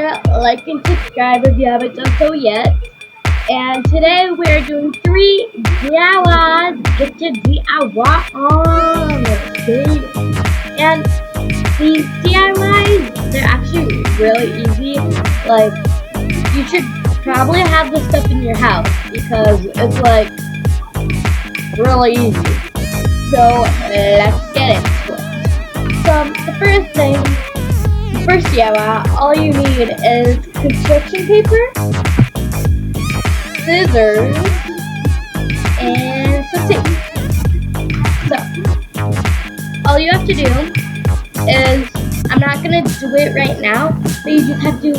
sure like and subscribe if you haven't done so yet. And today we're doing 3 DIYs. Get your DIY on, baby. And these DIYs, they're actually really easy. Like, you should probably have this stuff in your house because it's like really easy. So let's get into it. So the first DIY, all you need is construction paper, scissors, and some tape. So all you have to do is, I'm not gonna do it right now, but you just have to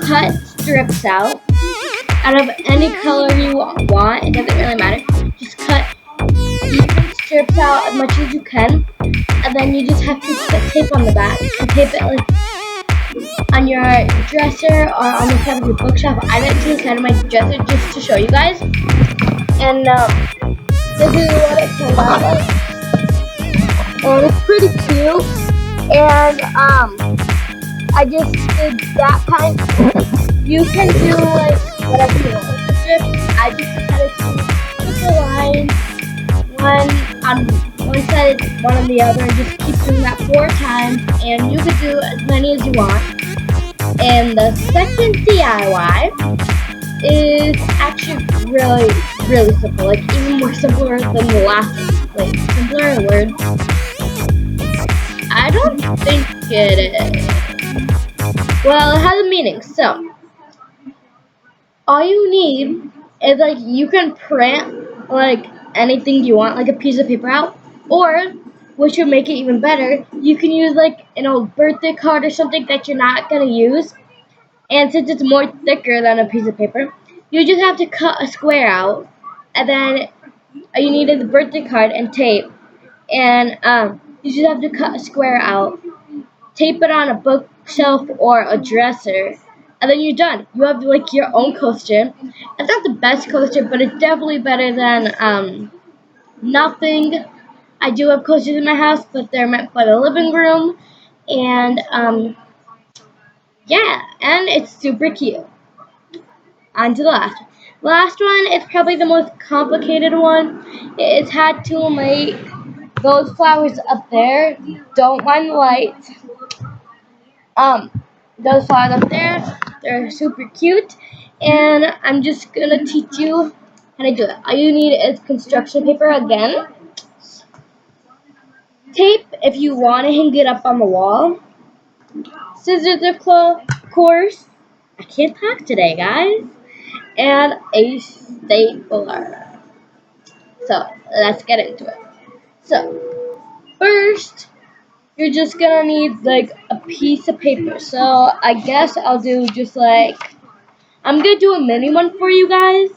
cut strips out of any color you want. It doesn't really matter. Just cut even strips out as much as you can, and then you just have to put tape on the back and tape it like on your dresser or on the side of your bookshelf. I went to the side of my dresser just to show you guys, and this is what it turned out like, and it's pretty cute. And I just did that kind. You can do like whatever you want with the strips. I just decided to put the lines one on one side, one on the other, and just keep doing that 4 times, and you could do as many as you want. And the second DIY is actually really simple, like even more simpler than the last one. Like, simpler in words? I don't think it is. Well, it has a meaning. So all you need is, like, you can print like anything you want, like a piece of paper out, or which would make it even better, you can use like an old birthday card or something that you're not gonna use. And since it's more thicker than a piece of paper, you just have to cut a square out, and then all you need is a birthday card and tape. And you just have to cut a square out, tape it on a bookshelf or a dresser, and then you're done. You have like your own coaster. It's not the best coaster, but it's definitely better than nothing. I do have coasters in my house, but they're meant for the living room, and yeah, and it's super cute. On to the last one. Last one is probably the most complicated one. It's had to make those flowers up there. Don't mind the lights. Those flowers up there, they're super cute, and I'm just gonna teach you how to do it. All you need is construction paper again, tape if you want to hang it up on the wall, scissors of course. I can't talk today, guys, and a stapler. So let's get into it. So first, you're just gonna need like a piece of paper. So I guess I'll do just like, I'm gonna do a mini one for you guys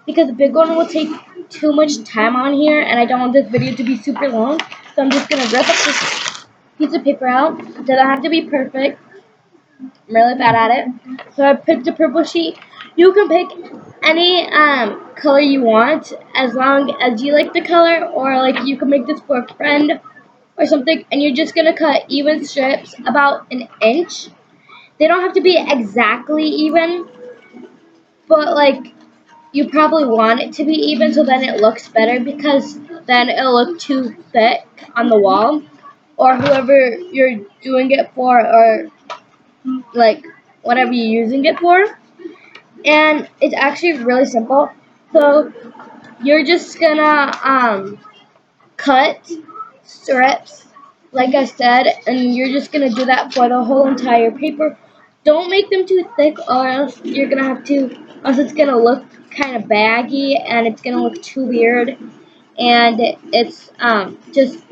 because the big one will take too much time on here, and I don't want this video to be super long. So I'm just gonna rip up this piece of paper out. It doesn't have to be perfect. I'm really bad at it. So I picked a purple sheet. You can pick any color you want as long as you like the color, or like you can make this for a friend or something, and you're just gonna cut even strips about an inch. They don't have to be exactly even, but like, you probably want it to be even so then it looks better, because then it'll look too thick on the wall, or whoever you're doing it for, or like whatever you're using it for. And it's actually really simple. So you're just gonna cut strips like I said, and you're just gonna do that for the whole entire paper. Don't make them too thick, or else you're gonna have to, or else it's gonna look kind of baggy, and it's gonna look too weird, and it's just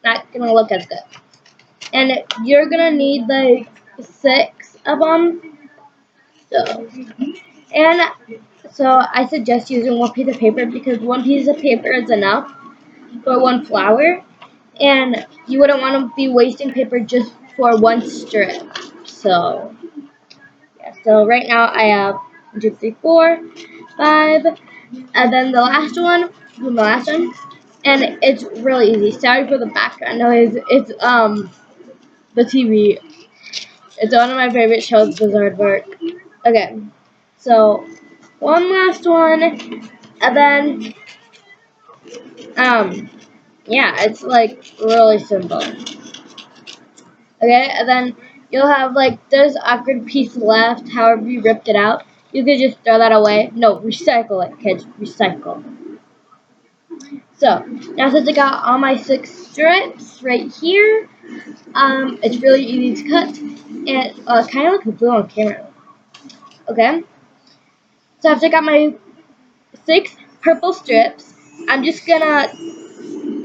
not gonna look as good. And you're gonna need like 6 of them. So, and so I suggest using one piece of paper, because one piece of paper is enough for one flower, and you wouldn't want to be wasting paper just for one strip. So yeah, so right now I have 1, 2, 3, 4, 5, and then the last one, and it's really easy. Sorry for the background noise. It's the TV. It's one of my favorite shows, Bizarre Work. Okay, so one last one, and then yeah, it's like really simple. Okay, and then you'll have like this awkward piece left. However you ripped it out, you could just throw that away. No, recycle it, kids. Recycle. So now since I got all my 6 strips right here, it's really easy to cut, and kind of like a blue on camera. Okay, so after I got my 6 purple strips, I'm just gonna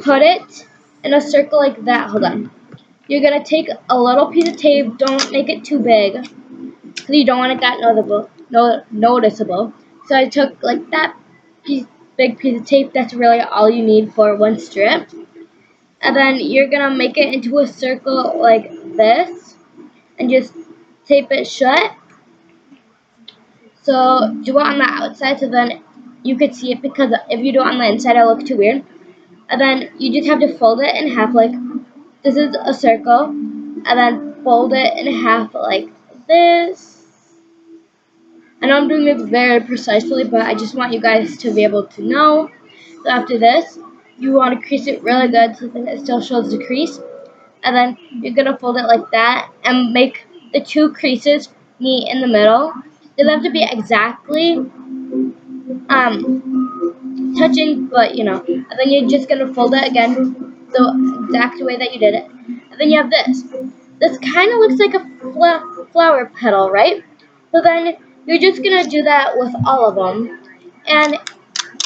put it in a circle like that. Hold on. You're gonna take a little piece of tape. Don't make it too big, because you don't want it that noticeable. So I took like that big piece of tape. That's really all you need for one strip. And then you're gonna make it into a circle like this, and just tape it shut. So do it on the outside, so then you could see it, because if you do it on the inside, it'll look too weird. And then you just have to fold it in half, like this is a circle, and then fold it in half like this. I know I'm doing this very precisely, but I just want you guys to be able to know. So after this, you want to crease it really good so that it still shows the crease. And then you're going to fold it like that and make the 2 creases meet in the middle. They don't have to be exactly touching, but you know. And then you're just going to fold it again the exact way that you did it. And then you have this. This kind of looks like a flower petal, right? So then you're just going to do that with all of them. And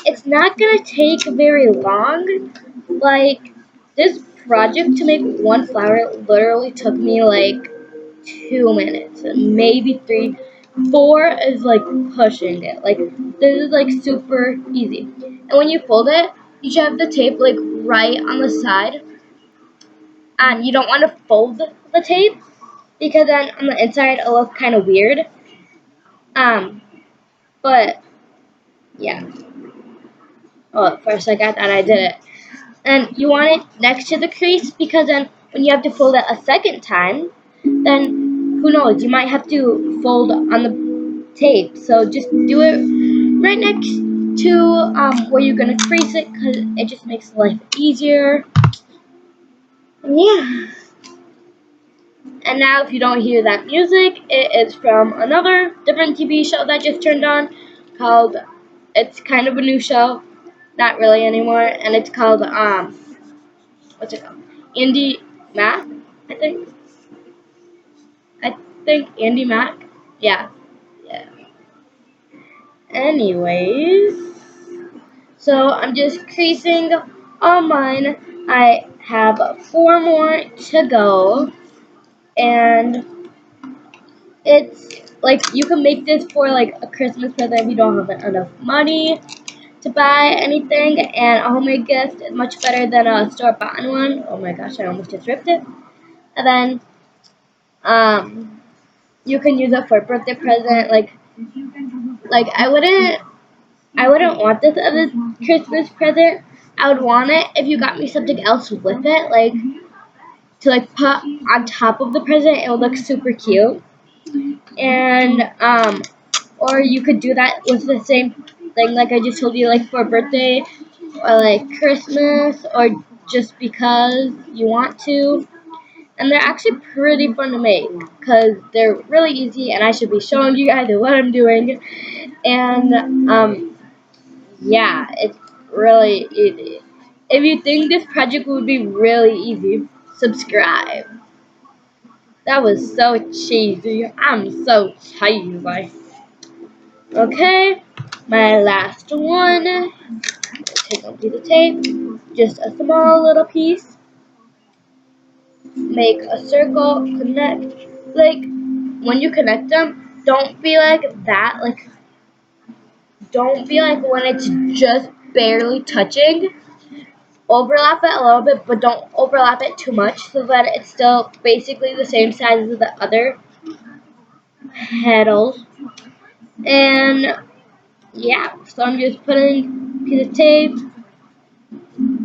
it's not going to take very long. Like, this project to make one flower literally took me like 2 minutes, maybe 3. 4 is like pushing it. Like, this is like super easy. And when you fold it, you should have the tape like right on the side. And you don't want to fold the tape, because then on the inside it'll look kind of weird. But yeah. Oh, first I got that, I did it. And you want it next to the crease, because then when you have to fold it a second time, then who knows, you might have to fold on the tape. So just do it right next to where you're gonna crease it, because it just makes life easier. And yeah. And now, if you don't hear that music, it is from another different TV show that just turned on, called, it's kind of a new show, not really anymore, and it's called, what's it called? Andy Mack, I think. I think Andy Mack. Yeah. Yeah. Anyways, so I'm just creasing all mine. I have 4 more to go, and it's like you can make this for like a Christmas present if you don't have enough money to buy anything, and a homemade gift is much better than a store-bought one. Oh my gosh, I almost just ripped it. And then you can use it for a birthday present. Like I wouldn't want this as a Christmas present. I would want it if you got me something else with it, like to like put on top of the present. It would look super cute. And or you could do that with the same thing like I just told you, like for a birthday or like Christmas, or just because you want to. And they're actually pretty fun to make, because they're really easy, and I should be showing you guys what I'm doing. And yeah, it's really easy. If you think this project would be really easy, subscribe. That was so cheesy. I'm so cheesy. Okay, my last one. Take a piece of tape, just a small little piece. Make a circle, connect. Like, when you connect them, don't be like that. Like, don't be like when it's just barely touching. Overlap it a little bit, but don't overlap it too much, so that it's still basically the same size as the other petals. And yeah, so I'm just putting a piece of tape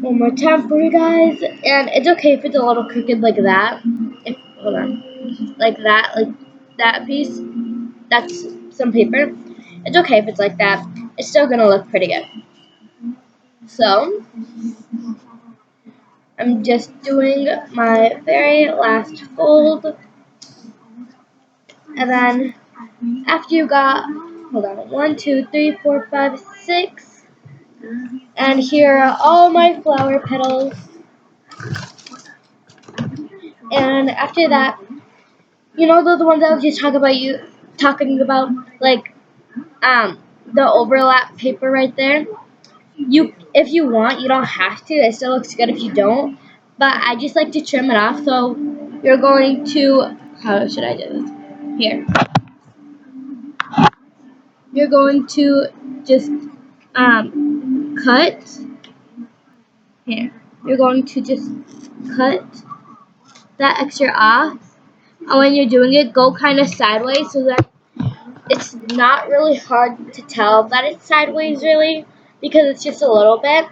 one more time for you guys. And it's okay if it's a little crooked like that. Hold on. like that piece, that's some paper. It's okay if it's like that. It's still gonna look pretty good. So I'm just doing my very last fold, and then after you got, hold on, 1, 2, 3, 4, 5, 6, and here are all my flower petals. And after that, you know the ones I was just talking about, like the overlap paper right there. If you want, you don't have to. It still looks good if you don't. But I just like to trim it off. So you're going to, how should I do this? Here. You're going to just cut. Here. You're going to just cut that extra off. And when you're doing it, go kind of sideways so that it's not really hard to tell that it's sideways really, because it's just a little bit.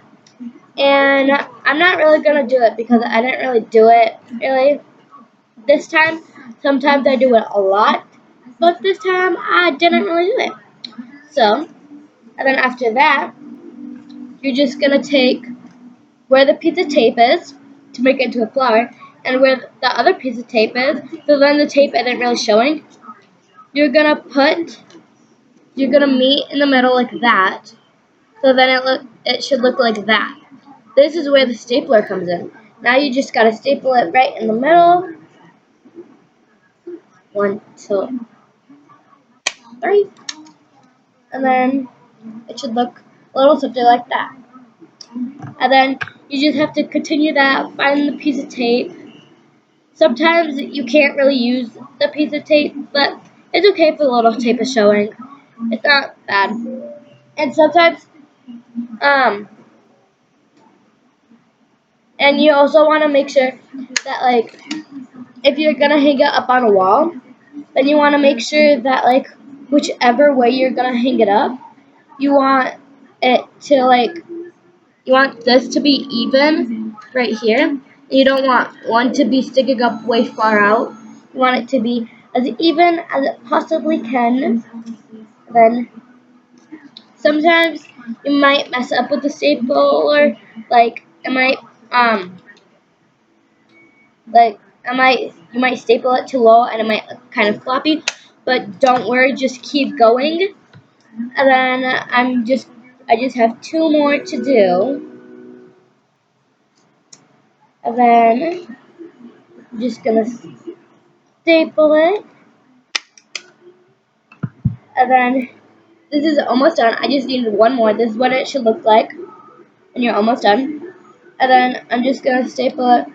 And I'm not really going to do it because I didn't really do it really this time. Sometimes I do it a lot, but this time I didn't really do it. So, and then after that, you're just going to take where the piece of tape is to make it into a flower, and where the other piece of tape is, so then the tape isn't really showing. You're going to meet in the middle like that, so then it should look like that. This is where the stapler comes in. Now you just gotta staple it right in the middle. 1, 2, 3. And then it should look a little something like that. And then you just have to continue that, find the piece of tape. Sometimes you can't really use the piece of tape, but it's okay if the little tape is showing. It's not bad. And sometimes, and you also want to make sure that, like, if you're gonna hang it up on a wall, then you want to make sure that, like, whichever way you're gonna hang it up, you want it to, like, you want this to be even right here. You don't want one to be sticking up way far out. You want it to be as even as it possibly can. Then sometimes you might mess up with the stapler, like it might you might staple it too low and it might look kind of floppy, but don't worry, just keep going. And then I just have 2 more to do. And then I'm just gonna staple it. And then this is almost done. I just needed 1 more. This is what it should look like when you're almost done. And then I'm just gonna staple it,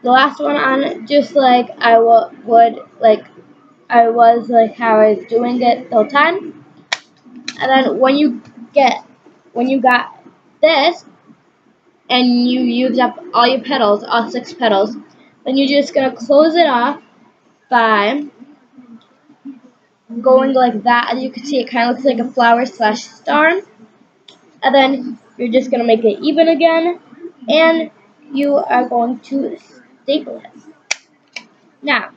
the last one on, just like I would, like I was, like how I was doing it the whole time. And then when you got this and you used up all your petals, all 6 petals, then you're just gonna close it off by going like that. As you can see, it kind of looks like a flower / star. And then you're just gonna make it even again, and you are going to staple it. Now,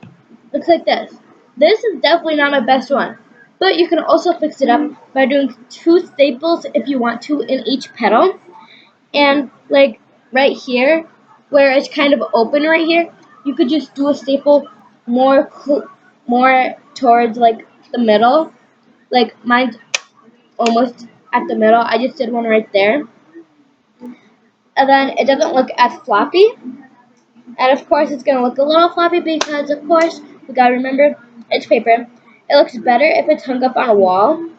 looks like this. This is definitely not my best one, but you can also fix it up by doing 2 staples if you want to in each petal. And like right here, where it's kind of open right here, you could just do a staple more towards like the middle. Like mine's almost at the middle. I just did one right there. And then it doesn't look as floppy. And of course it's gonna look a little floppy because of course we gotta remember it's paper. It looks better if it's hung up on a wall.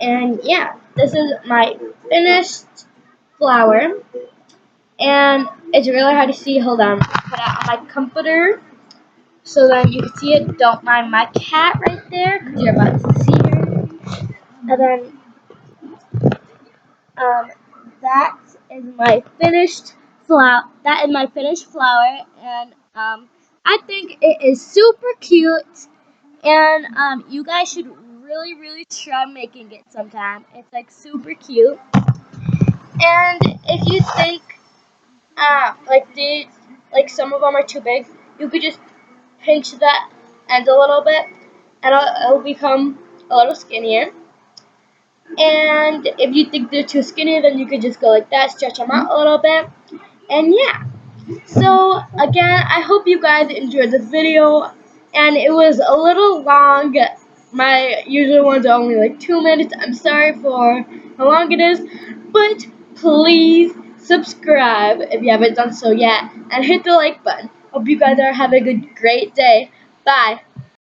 And yeah, this is my finished flower. And it's really hard to see. Hold on. Put it on my comforter so that you can see it. Don't mind my cat right there because you're about to see her. And then that is my finished flower. That is my finished flower, and I think it is super cute. And you guys should really, really try making it sometime. It's like super cute. And if you think like some of them are too big, you could just pinch that end a little bit, and it'll become a little skinnier. And if you think they're too skinny, then you could just go like that, stretch them out a little bit, and yeah. So again, I hope you guys enjoyed this video, and it was a little long. My usual ones are only like 2 minutes. I'm sorry for how long it is, but please subscribe if you haven't done so yet, and hit the like button. Hope you guys are having a great day. Bye.